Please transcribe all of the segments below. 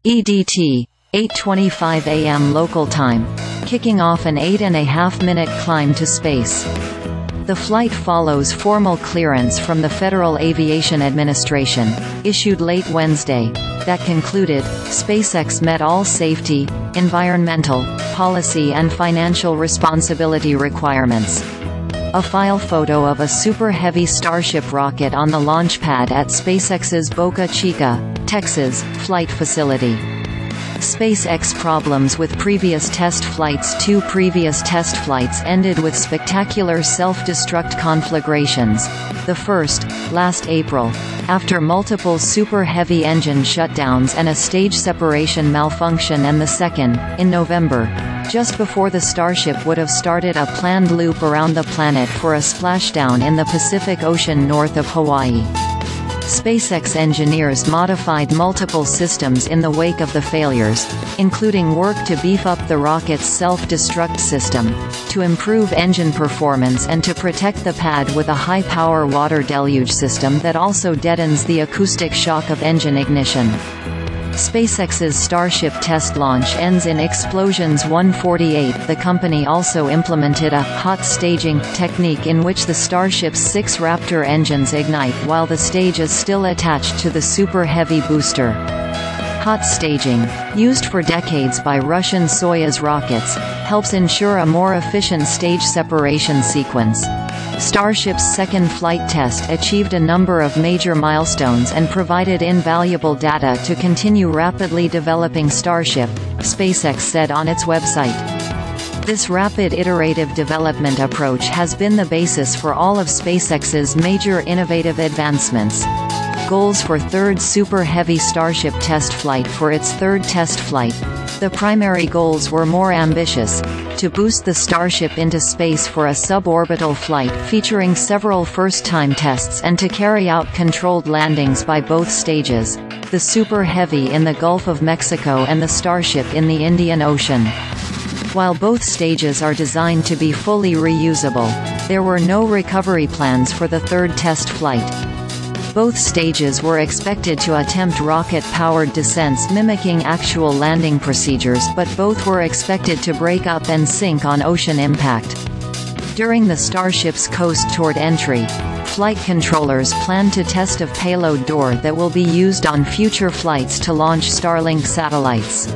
EDT, 8:25 a.m. local time, kicking off an 8.5-minute climb to space. The flight follows formal clearance from the Federal Aviation Administration, issued late Wednesday, that concluded, SpaceX met all safety, environmental, policy and financial responsibility requirements. A file photo of a Super Heavy-Starship rocket on the launch pad at SpaceX's Boca Chica, Texas, flight facility. SpaceX problems with previous test flights. 2 previous test flights ended with spectacular self-destruct conflagrations. The first, last April, after multiple Super Heavy engine shutdowns and a stage separation malfunction, and the second, in November, just before the Starship would have started a planned loop around the planet for a splashdown in the Pacific Ocean north of Hawaii. SpaceX engineers modified multiple systems in the wake of the failures, including work to beef up the rocket's self-destruct system, to improve engine performance and to protect the pad with a high-power water deluge system that also deadens the acoustic shock of engine ignition. SpaceX's Starship test launch ends in explosions 148. The company also implemented a hot staging technique in which the Starship's 6 Raptor engines ignite while the stage is still attached to the Super Heavy booster. Hot staging, used for decades by Russian Soyuz rockets, helps ensure a more efficient stage separation sequence. Starship's second flight test achieved a number of major milestones and provided invaluable data to continue rapidly developing Starship, SpaceX said on its website. This rapid iterative development approach has been the basis for all of SpaceX's major innovative advancements. Goals for third Super Heavy Starship test flight. For its third test flight, the primary goals were more ambitious: to boost the Starship into space for a suborbital flight featuring several first-time tests and to carry out controlled landings by both stages, the Super Heavy in the Gulf of Mexico and the Starship in the Indian Ocean. While both stages are designed to be fully reusable, there were no recovery plans for the third test flight. Both stages were expected to attempt rocket-powered descents mimicking actual landing procedures, but both were expected to break up and sink on ocean impact. During the Starship's coast toward entry, flight controllers plan to test a payload door that will be used on future flights to launch Starlink satellites.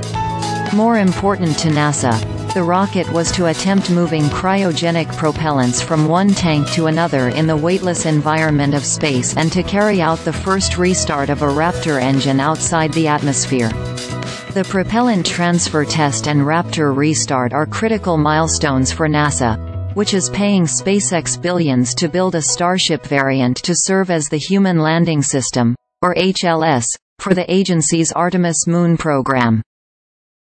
More important to NASA, the rocket was to attempt moving cryogenic propellants from one tank to another in the weightless environment of space and to carry out the first restart of a Raptor engine outside the atmosphere. The propellant transfer test and Raptor restart are critical milestones for NASA, which is paying SpaceX billions to build a Starship variant to serve as the Human Landing System, or HLS, for the agency's Artemis moon program.